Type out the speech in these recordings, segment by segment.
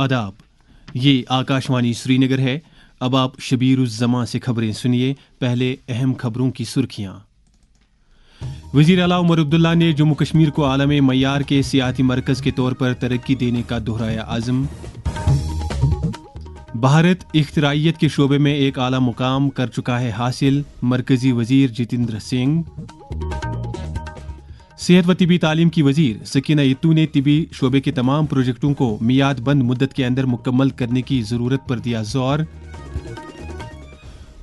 आदाब, ये आकाशवाणी श्रीनगर है। अब आप शबीर उज़ ज़मां से खबरें सुनिए। पहले अहम खबरों की सुर्खियां। वज़ीर आला उमर अब्दुल्ला ने जम्मू कश्मीर को आलमी मयार के सियाती मरकज़ के तौर पर तरक्की देने का दोहराया आज़म। भारत इख्तिराइयत के शोबे में एक आला मुकाम कर चुका है हासिल, मरकजी वज़ीर जितेंद्र सिंह। सेहत व तिबी तालीम की वज़ीर सकीना इत्तू ने तिबी शोबे के तमाम प्रोजेक्टों को मियादबंद मुद्दत के अंदर मुकम्मल करने की ज़रूरत पर दिया जोर।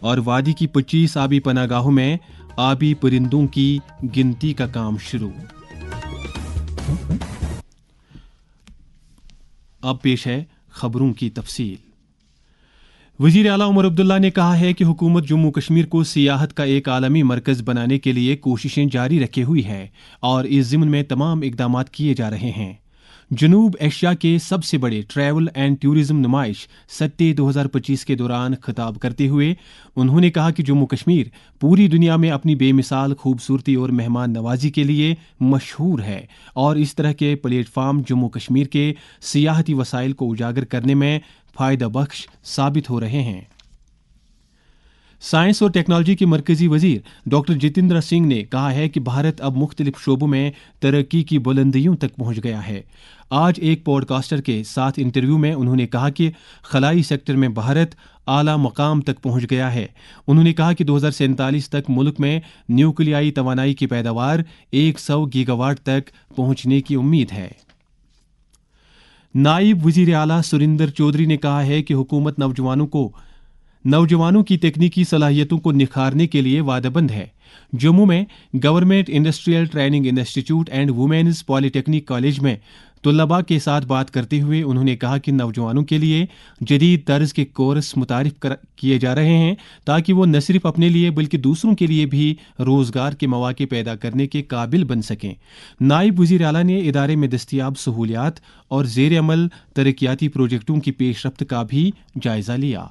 और वादी की 25 आबी पनागाहों में आबी परिंदों की गिनती का काम शुरू। अब पेश है खबरों की तफसील। वज़ीर आला उमर अब्दुल्ला ने कहा है कि हुकूमत जम्मू कश्मीर को सियाहत का एक आलमी मरकज बनाने के लिए कोशिशें जारी रखे हुई है और इस ज़िम्न में तमाम इकदामात किए जा रहे हैं। जनूब एशिया के सबसे बड़े ट्रैवल एंड टूरिज्म नुमाइश सत्ते 2025 के दौरान खिताब करते हुए उन्होंने कहा कि जम्मू कश्मीर पूरी दुनिया में अपनी बेमिसाल खूबसूरती और मेहमान नवाजी के लिए मशहूर है और इस तरह के प्लेटफार्म जम्मू कश्मीर के सियाहती वसाइल को उजागर करने में फ़ायदा बख्श साबित हो रहे हैं। साइंस और टेक्नोलॉजी के मरकजी वज़ीर डॉक्टर जितेंद्र सिंह ने कहा है कि भारत अब मुख्तलिफ शोबों में तरक्की की बुलंदियों तक पहुंच गया है। आज एक पॉडकास्टर के साथ इंटरव्यू में उन्होंने कहा कि खलाई सेक्टर में भारत आला मकाम तक पहुंच गया है। उन्होंने कहा कि 2047 तक मुल्क में न्यूक्लियाई तवानाई की पैदावार 100 गीगावाट तक पहुंचने की उम्मीद है। नायब वज़ीर आला सुरिंदर चौधरी ने कहा है कि हुकूमत नौजवानों की तकनीकी सलाहियतों को निखारने के लिए वादाबंद है। जम्मू में government industrial training institute and women's polytechnic college में तुल्लबा के साथ बात करते हुए उन्होंने कहा कि नौजवानों के लिए जदीद तर्ज के कोर्स मुतारिफ किए जा रहे हैं ताकि वो न सिर्फ अपने लिए बल्कि दूसरों के लिए भी रोज़गार के मौके पैदा करने के काबिल बन सकें। नायब वज़ीर आला ने इदारे में दस्तियाब सहूलियात और ज़ेर अमल तरक्याती प्रोजेक्टों की पेशरफ्त का भी जायज़ा लिया।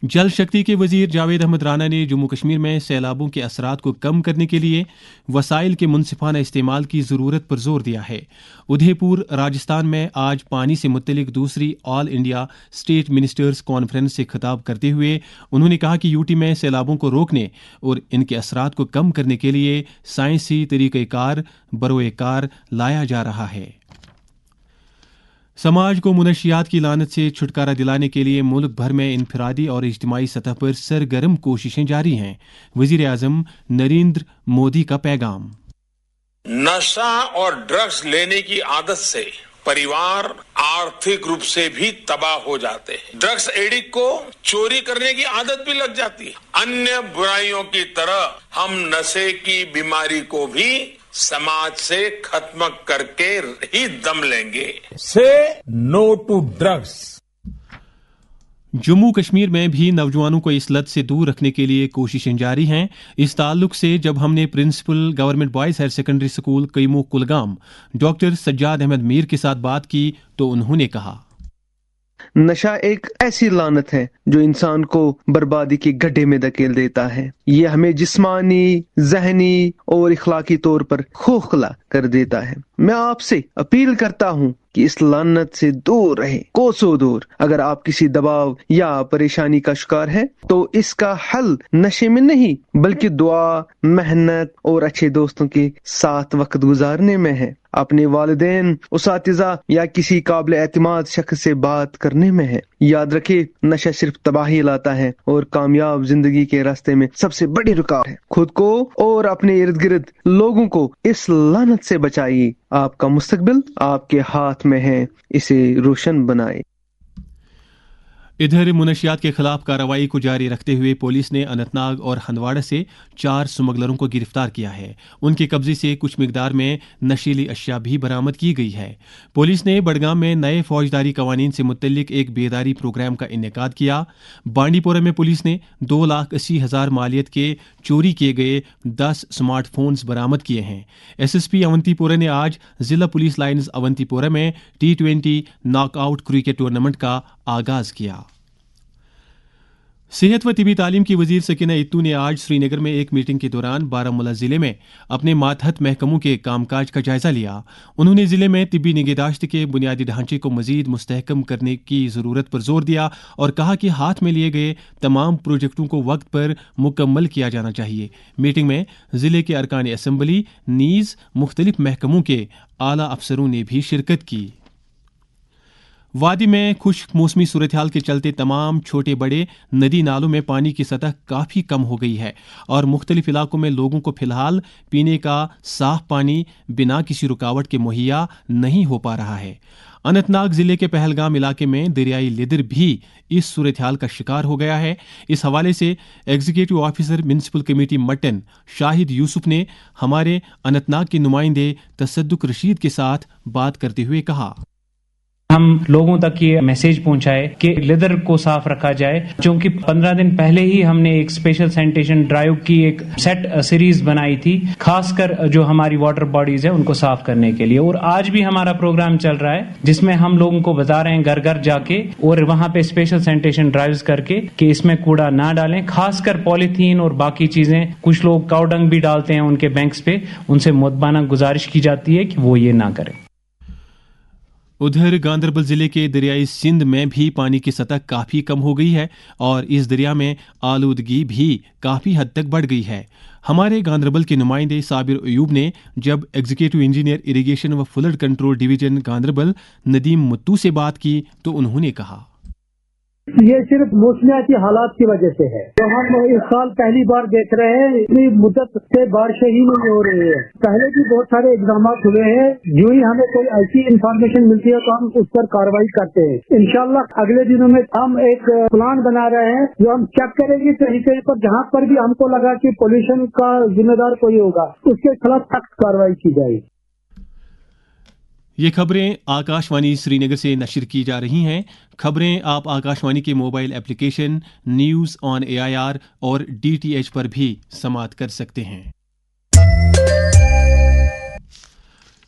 जल शक्ति के वज़ीर जावेद अहमद राना ने जम्मू कश्मीर में सैलाबों के असरात को कम करने के लिए वसाइल के मुनसिफाना इस्तेमाल की ज़रूरत पर जोर दिया है। उदयपुर राजस्थान में आज पानी से मुतल्लिक दूसरी all India state ministers conference से खिताब करते हुए उन्होंने कहा कि यूटी में सैलाबों को रोकने और इनके असरात को कम करने के लिए साइंसी तरीक़ेकार बरोए कार लाया जा रहा है। समाज को मुनशियात की लानत से छुटकारा दिलाने के लिए मुल्क भर में इनफरादी और इज्तिमाई सतह पर सरगर्म कोशिशें जारी हैं। वज़ीर आज़म नरेंद्र मोदी का पैगाम। नशा और ड्रग्स लेने की आदत से परिवार आर्थिक रूप से भी तबाह हो जाते हैं। ड्रग्स एडिक्ट को चोरी करने की आदत भी लग जाती है। अन्य बुराइयों की तरह हम नशे की बीमारी को भी समाज से खत्म करके ही दम लेंगे। Say no to drugs. Jammu Kashmir में भी नौजवानों को इस लत से दूर रखने के लिए कोशिशें जारी हैं। इस ताल्लुक से जब हमने principal government boys higher secondary school Qaimoh Kulgam doctor Sajjad Ahmad Mir के साथ बात की तो उन्होंने कहा, नशा एक ऐसी लानत है जो इंसान को बर्बादी के गड्ढे में धकेल देता है। ये हमें जिस्मानी, ज़हनी और इखलाकी तौर पर खोखला कर देता है। मैं आपसे अपील करता हूँ कि इस लानत से दूर रहे, कोसों दूर। अगर आप किसी दबाव या परेशानी का शिकार है तो इसका हल नशे में नहीं बल्कि दुआ, मेहनत और अच्छे दोस्तों के साथ वक्त गुजारने में है। अपने वालिदैन, उसातिज़ा या किसी काबिल एतमाद शख्स से बात करने में है। याद रखे, नशा सिर्फ तबाही लाता है और कामयाब जिंदगी के रास्ते में सबसे बड़ी रुकावट है। खुद को और अपने इर्द गिर्द लोगों को इस लानत से बचाइए। आपका मुस्तकबिल आपके हाथ में है, इसे रोशन बनाए। इधर मुनशियात के खिलाफ कार्रवाई को जारी रखते हुए पुलिस ने अनंतनाग और हंदवाड़ा से 4 स्मगलरों को गिरफ्तार किया है। उनके कब्जे से कुछ मिकदार में नशीली अशिया भी बरामद की गई है। पुलिस ने बडगाम में नए फौजदारी कवानीन से मुतल्लिक एक बेदारी प्रोग्राम का इनेकाद किया। बांडीपोरा में पुलिस ने 2,80,000 मालियत के चोरी किए गए 10 स्मार्टफोन्स बरामद किए हैं। SSP अवंतीपोरा ने आज जिला पुलिस लाइन्स अवंतीपोरा में T20 नॉकआउट क्रिकेट टूर्नामेंट का आगाज किया। सेहत व तिबी तालीम की वजीर सकीना इत्तू ने आज श्रीनगर में एक मीटिंग के दौरान बारामूला जिले में अपने मातहत महकमों के कामकाज का जायजा लिया। उन्होंने जिले में तिब्बी निगहदाश्त के बुनियादी ढांचे को मजीद मुस्तहकम करने की ज़रूरत पर जोर दिया और कहा कि हाथ में लिए गए तमाम प्रोजेक्टों को वक्त पर मुकम्मल किया जाना चाहिए। मीटिंग में जिले के अरकान असम्बली नीज़ मुख्तलिफ महकमों के आला अफसरों ने भी शिरकत की। वादी में खुश्क मौसमी सूरत हाल के चलते तमाम छोटे बड़े नदी नालों में पानी की सतह काफ़ी कम हो गई है और मुख्तलिफ इलाकों में लोगों को फिलहाल पीने का साफ पानी बिना किसी रुकावट के मुहैया नहीं हो पा रहा है। अनंतनाग जिले के पहलगाम इलाके में दरियाई लिदर भी इस सूरत हाल का शिकार हो गया है। इस हवाले से executive officer municipal committee mutton Shahid Yusuf ने हमारे अनंतनाग के नुमाइंदे तसद्दुक रशीद के साथ बात करते हुए कहा, हम लोगों तक ये मैसेज पहुंचाए कि लिदर को साफ रखा जाए, क्योंकि 15 दिन पहले ही हमने एक स्पेशल सैनिटेशन ड्राइव की एक सेट सीरीज बनाई थी, खासकर जो हमारी वाटर बॉडीज है उनको साफ करने के लिए। और आज भी हमारा प्रोग्राम चल रहा है जिसमें हम लोगों को बता रहे हैं घर घर जाके और वहां पे स्पेशल सैनिटेशन ड्राइव्स करके कि इसमें कूड़ा ना डालें, खासकर पॉलीथीन और बाकी चीजें। कुछ लोग काउडंग भी डालते हैं उनके बैंक्स पे, उनसे मुद्दाना गुजारिश की जाती है कि वो ये ना करें। उधर गांदरबल जिले के दरियाई सिंध में भी पानी की सतह काफ़ी कम हो गई है और इस दरिया में आलूदगी भी काफ़ी हद तक बढ़ गई है। हमारे गांदरबल के नुमाइंदे साबिर अयूब ने जब एग्जीक्यूटिव इंजीनियर इरिगेशन व flood control division Ganderbal Nadeem Muthu से बात की तो उन्होंने कहा, ये सिर्फ मौसमियाती हालात की वजह से है। तो हम इस साल पहली बार देख रहे हैं इतनी मुद्दत से बारिशें ही नहीं हो रही है। पहले भी बहुत सारे इक़दाम हुए हैं, जो ही हमें कोई ऐसी इंफॉर्मेशन मिलती है तो हम उस पर कार्रवाई करते हैं। इंशाल्लाह अगले दिनों में हम एक प्लान बना रहे हैं जो हम चेक करेंगे कहीं कहीं पर जहाँ पर भी हमको लगा कि पोल्यूशन का जिम्मेदार कोई होगा उसके खिलाफ सख्त कार्रवाई की जाएगी। ये खबरें आकाशवाणी श्रीनगर से नशर की जा रही हैं। खबरें आप आकाशवाणी के mobile application news on AIR और DTH पर भी समाअत कर सकते हैं।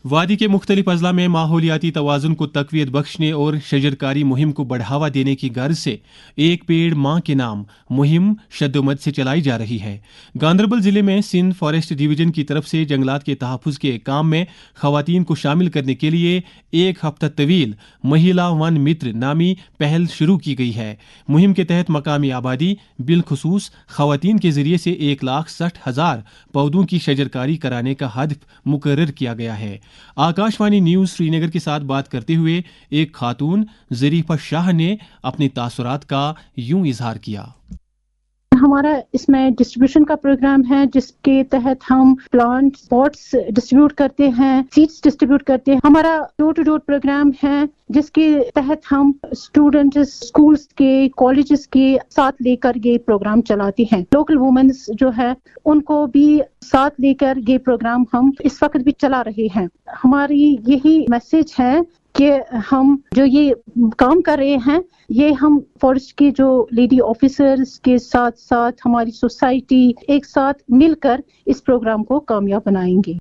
वादी के मुख्तलिफ अजला में माहौलियाती तवाज़ुन को तक़वियत बख्शने और शजरकारी मुहिम को बढ़ावा देने की गर्ज से एक पेड़ माँ के नाम मुहिम शद्दोमद से चलाई जा रही है। गांदरबल जिले में सिंध फॉरेस्ट डिवीजन की तरफ से जंगलात के तहफ़्फ़ुज़ के काम में ख़वातीन को शामिल करने के लिए एक हफ्ता तवील महिला वन मित्र नामी पहल शुरू की गई है। मुहिम के तहत मकामी आबादी बिलखुसूस ख़वातीन के ज़रिए से 1,60,000 पौधों की शजरकारी कराने का हदफ मुकर्रर किया गया है। आकाशवाणी न्यूज़ श्रीनगर के साथ बात करते हुए एक खातून ज़रीफ़ा शाह ने अपने तासुरात का यूं इजहार किया। हमारा इसमें डिस्ट्रीब्यूशन का प्रोग्राम है जिसके तहत हम प्लांट पॉट्स डिस्ट्रीब्यूट करते हैं, सीड्स डिस्ट्रीब्यूट करते हैं। हमारा डोर टू डोर प्रोग्राम है जिसके तहत हम स्टूडेंट्स स्कूल्स के कॉलेजेस के साथ लेकर ये प्रोग्राम चलाते हैं। लोकल वुमेन्स जो है उनको भी साथ लेकर ये प्रोग्राम हम इस वक्त भी चला रहे हैं। हमारी यही मैसेज है कि हम जो ये काम कर रहे हैं ये हम फॉरेस्ट के जो लेडी ऑफिसर्स के साथ साथ हमारी सोसाइटी एक साथ मिलकर इस प्रोग्राम को कामयाब बनाएंगे।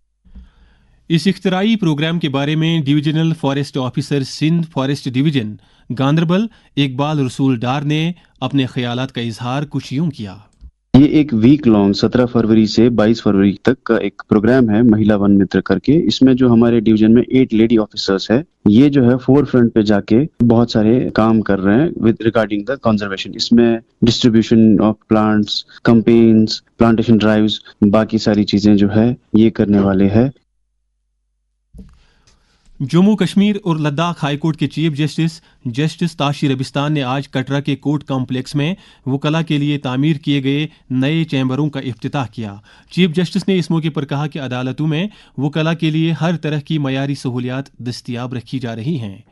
इस इख्तिराई प्रोग्राम के बारे में divisional forest officer Sindh forest division Ganderbal Iqbal Rasool Dar ने अपने ख्यालात का इजहार कुछ यूं किया। ये एक वीक लॉन्ग 17 फरवरी से 22 फरवरी तक का एक प्रोग्राम है महिला वन मित्र करके। इसमें जो हमारे डिवीजन में 8 लेडी ऑफिसर्स है, ये जो है फोर फ्रंट पे जाके बहुत सारे काम कर रहे हैं विद रिगार्डिंग द कंजर्वेशन। इसमें distribution of plants, campaigns, plantation drives, बाकी सारी चीजें जो है ये करने वाले हैं। जम्मू कश्मीर और लद्दाख हाईकोर्ट के चीफ जस्टिस ताशी रबिस्तान ने आज कटरा के कोर्ट कॉम्प्लेक्स में वकला के लिए तामीर किए गए नए चैम्बरों का इफ्तिताह किया। चीफ जस्टिस ने इस मौके पर कहा कि अदालतों में वकला के लिए हर तरह की मयारी सहूलियात दस्तयाब रखी जा रही हैं।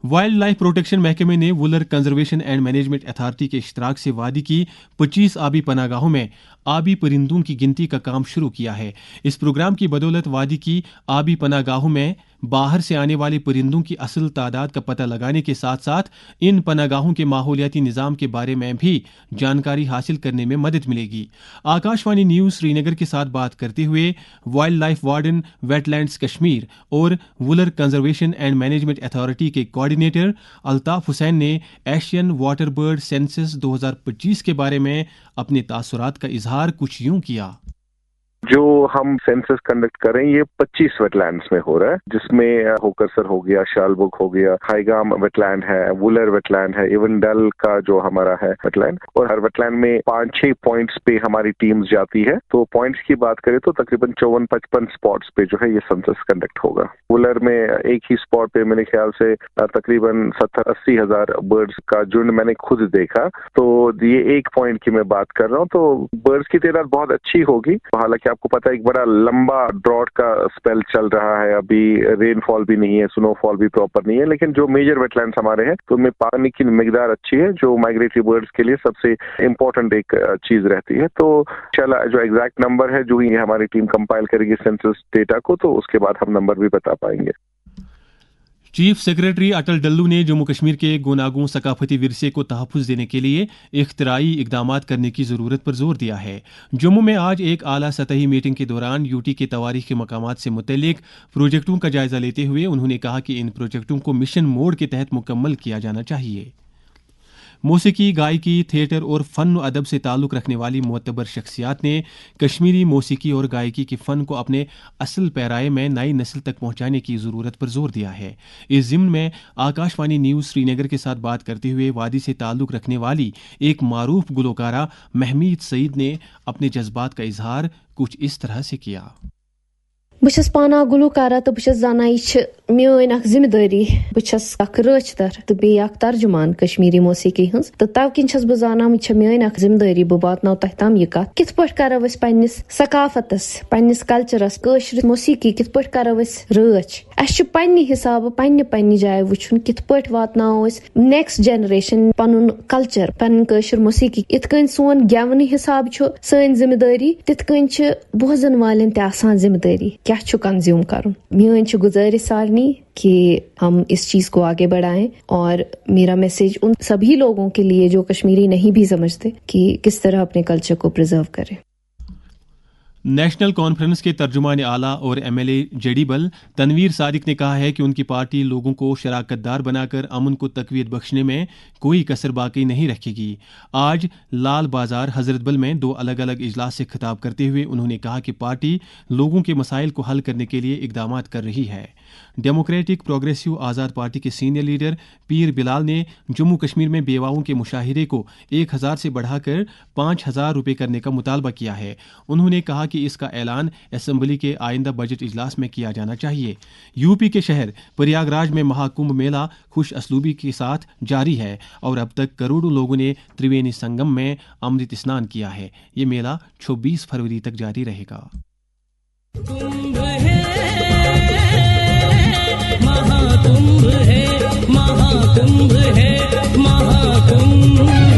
वाइल्ड लाइफ प्रोटेक्शन महकमे ने Wular conservation and management authority के इश्तराक से वादी की 25 आबी पनागाहों में आबी परिंदों की गिनती का काम शुरू किया है। इस प्रोग्राम की बदौलत वादी की आबी पनागाहों में बाहर से आने वाले परिंदों की असल तादाद का पता लगाने के साथ साथ इन पनागाहों के माहौलियाती निज़ाम के बारे में भी जानकारी हासिल करने में मदद मिलेगी। आकाशवाणी न्यूज़ श्रीनगर के साथ बात करते हुए wildlife warden wetlands Kashmir और Wular conservation and management authority के कोऑर्डिनेटर अल्ताफ हुसैन ने एशियन वाटर बर्ड सेंसस 2025 के बारे में अपने तासुरात का इजहार कुछ यूं किया। जो हम सेंसस कंडक्ट कर रहे हैं ये 25 वेटलैंड्स में हो रहा है, जिसमें होकरसर हो गया, शालबुग हो गया, हाईगाम वेटलैंड है, वुलर वेटलैंड है, इवन डल का जो हमारा है वेटलैंड, और हर वेटलैंड में 5-6 पॉइंट्स पे हमारी टीम्स जाती है। तो पॉइंट्स की बात करें तो तकरीबन 54-55 स्पॉट्स पे जो है ये सेंसस कंडक्ट होगा। वुलर में एक ही स्पॉट पे मेरे ख्याल से तकरीबन 70-80 हजार बर्ड्स का झुंड मैंने खुद देखा। तो ये एक पॉइंट की मैं बात कर रहा हूँ, तो बर्ड्स की तादाद बहुत अच्छी होगी। हालांकि आपको पता है एक बड़ा लंबा ड्रॉट का स्पेल चल रहा है, अभी रेनफॉल भी नहीं है, स्नोफॉल भी प्रॉपर नहीं है, लेकिन जो मेजर वेटलैंड्स हमारे हैं तो उनमें पानी की मिकदार अच्छी है, जो माइग्रेटरी बर्ड्स के लिए सबसे इम्पोर्टेंट एक चीज रहती है। तो इंशाल्लाह जो एग्जैक्ट नंबर है जो ही हमारी टीम कंपाइल करेगी सेंसस डेटा को, तो उसके बाद हम नंबर भी बता पाएंगे। चीफ सेक्रेटरी अटल डल्लू ने जम्मू कश्मीर के गुनागों सकाफती विरसे को तहफ़्फ़ुज़ देने के लिए इख्तिराई इक़दामात करने की ज़रूरत पर जोर दिया है। जम्मू में आज एक आला सतही मीटिंग के दौरान यूटी के तवारीख़ी मकामात से मुतल्लिक़ प्रोजेक्टों का जायज़ा लेते हुए उन्होंने कहा कि इन प्रोजेक्टों को मिशन मोड के तहत मुकम्मल किया जाना चाहिए। मौसीकी, गायकी, थिएटर और फ़न व अदब से ताल्लुक़ रखने वाली मोतबर शख्सियात ने कश्मीरी मौसीकी और गायकी के फ़न को अपने असल पैराए में नई नस्ल तक पहुँचाने की ज़रूरत पर जोर दिया है। इस ज़िम्न में आकाशवाणी न्यूज़ श्रीनगर के साथ बात करते हुए वादी से ताल्लुक़ रखने वाली एक मारूफ गुलकारा महमीद सईद ने अपने जज्बात का इजहार कुछ इस तरह से किया। बस पाना गुलकारा तो बस जाना मेन अख जिम्मेदारी, बस अख रचतर तो बे अख तर्जुमान कश्मीरी मौसीकी हंस, तो तव किन छस बजाना मेन अख जिम्मेदारी बह वातनाव तह तम यह कत कित पठ करो अस पन्निस सकाफतस, पन्निस कल्चरस, कश्मीर मौसीकी कित पठ करो अस रच। अस पन्नि हिसाब पन्नि जाय वुचुन कित पठ वातनाव अस नेक्स्ट जनरेशन पनुन कल्चर, पन कश्मीर मौसीकी। इत कन सोन गेवन हिसाब छु सन जिम्मेदारी, तित कन छ बोजन वालेन ते आसान जिम्मेदारी क्या छु कंज्यूम करूं। मेन छु गुजारिश सारनी कि हम इस चीज को आगे बढ़ाएं, और मेरा मैसेज उन सभी लोगों के लिए जो कश्मीरी नहीं भी समझते कि किस तरह अपने कल्चर को प्रिजर्व करें। नेशनल कॉन्फ्रेंस के तर्जुमान आला और एमएलए जडीबल तनवीर सादिक ने कहा है कि उनकी पार्टी लोगों को शराकतदार बनाकर अमन को तकवीत बख्शने में कोई कसर बाकी नहीं रखेगी। आज लाल बाजार हजरतबल में 2 अलग अलग इजलास से खिताब करते हुए उन्होंने कहा कि पार्टी लोगों के मसाइल को हल करने के लिए इकदामात कर रही है। डेमोक्रेटिक प्रोग्रेसिव आज़ाद पार्टी के सीनियर लीडर पीर बिलाल ने जम्मू कश्मीर में बेवाओं के मुशाहिरे को 1000 से बढ़ाकर 5000 रुपये करने का मुतालबा किया है। उन्होंने कहा कि इसका ऐलान असेंबली के आइंदा बजट इजलास में किया जाना चाहिए। यूपी के शहर प्रयागराज में महाकुंभ मेला खुश असलूबी के साथ जारी है और अब तक करोड़ों लोगों ने त्रिवेणी संगम में अमृत स्नान किया है। ये मेला 26 फरवरी तक जारी रहेगा। महाकुंभ है, महाकुंभ है, महाकुंभ है।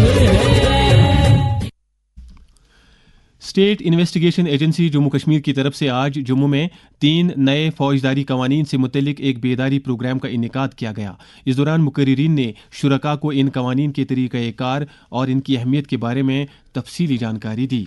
State investigation agency Jammu Kashmir की तरफ से आज जम्मू में 3 नए फौजदारी कवानीन से मुतल्लिक एक बेदारी प्रोग्राम का इनेकाद किया गया। इस दौरान मुकर्रिरीन ने शुरका को इन कवानीन के तरीक़ाकार और इनकी अहमियत के बारे में तफसीली जानकारी दी।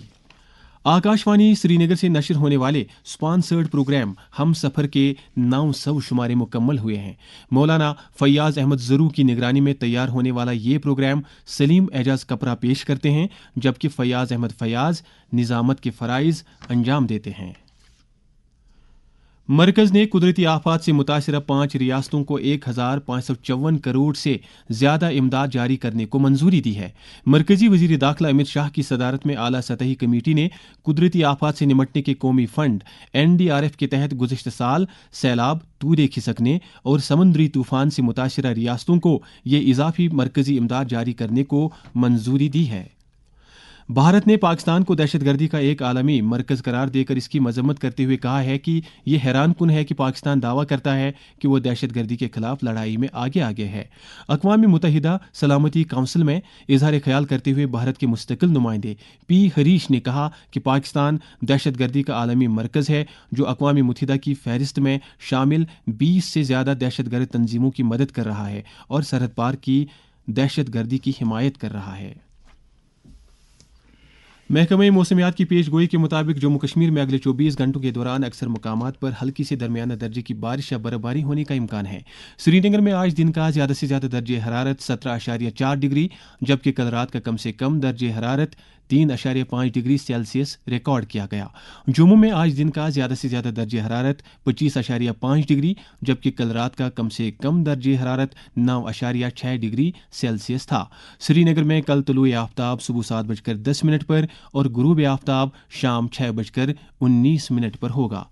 आकाशवाणी श्रीनगर से नशर होने वाले स्पॉन्सर्ड प्रोग्राम हम सफ़र के 900 शुमारे मुकम्मल हुए हैं। मौलाना फैयाज अहमद ज़रू की निगरानी में तैयार होने वाला ये प्रोग्राम सलीम एजाज कपरा पेश करते हैं, जबकि फैयाज अहमद फैयाज निज़ामत के फ़राइज़ अंजाम देते हैं। मरकज़ ने कुदरती आफात से मुतासिरा 5 रियासतों को 1554 करोड़ से ज़्यादा इमदाद जारी करने को मंजूरी दी है। मरकज़ी वज़ीर दाखिला अमित शाह की सदारत में आला सतही कमेटी ने कुदरती आफात से निमटने के कौमी फंड NDRF के तहत गुज़िश्ता साल सैलाब, तूदे खिसकने और समुद्री तूफ़ान से मुतासिरा रियासतों को ये इजाफी मरकज़ी इमदाद जारी करने को मंजूरी दी है। भारत ने पाकिस्तान को दहशतगर्दी का एक आलमी मरकज करार देकर इसकी मजम्मत करते हुए कहा है कि यह हैरानकुन है कि पाकिस्तान दावा करता है कि वो दहशतगर्दी के खिलाफ लड़ाई में आगे है। अक़वाम मुत्तहिदा सलामती काउंसिल में इजहार ख्याल करते हुए भारत के मुस्तकिल नुमाइंदे पी हरीश ने कहा कि पाकिस्तान दहशतगर्दी का आलमी मरकज है जो अक़वाम मुत्तहिदा की फहरिस्त में शामिल 20 से ज़्यादा दहशतगर्द तंजीमों की मदद कर रहा है और सरहद पार की दहशतगर्दी की हिमायत कर रहा है। महकमे मौसमियात की पेश गोई के मुताबिक जम्मू कश्मीर में अगले 24 घंटों के दौरान अक्सर मकामात पर हल्की से दरमियाना दर्जे की बारिश या बर्फबारी होने का इम्कान है। श्रीनगर में आज दिन का ज़्यादा से ज़्यादा दर्जे हरारत 17.4 डिग्री जबकि कल रात का कम से कम दर्जे हरारत 3.5 डिग्री सेल्सियस रिकॉर्ड किया गया। जम्मू में आज दिन का ज़्यादा से ज़्यादा दर्जे हरारत 25.5 डिग्री जबकि कल रात का कम से कम दर्जे हरारत 9.6 डिग्री सेल्सियस था। श्रीनगर में कल तुलुए आफ्ताब सुबह 7:10 पर और गुरूब आफ्ताब शाम 6:19 पर होगा।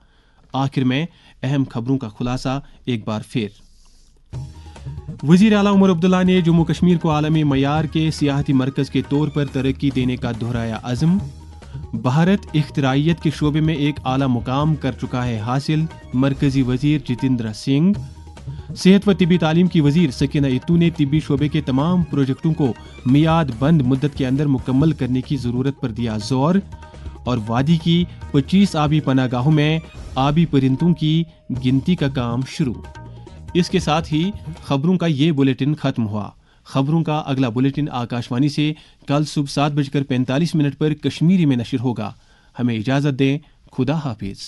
आखिर में अहम खबरों का खुलासा एक बार फिर। वज़ीर आला उमर अब्दुल्ला ने जम्मू कश्मीर को आलमी मयार के सियाहती मरकज के तौर पर तरक्की देने का दोहराया अज़्म। भारत इख्तिराइयत के शोबे में एक आला मुकाम कर चुका है हासिल, मरकजी वज़ीर जितेंद्र सिंह। सेहत व तिब्बी तालीम की वज़ीर सकीना इत्तू ने तिब्बी शोबे के तमाम प्रोजेक्टों को मियाद बंद मुद्दत के अंदर मुकम्मल करने की ज़रूरत पर दिया जोर। और वादी की 25 आबी पनागाहों में आबी परिंदों की गिनती का काम शुरू। इसके साथ ही खबरों का ये बुलेटिन खत्म हुआ। खबरों का अगला बुलेटिन आकाशवाणी से कल सुबह 7:45 पर कश्मीरी में नशर होगा। हमें इजाजत दें। खुदा हाफिज।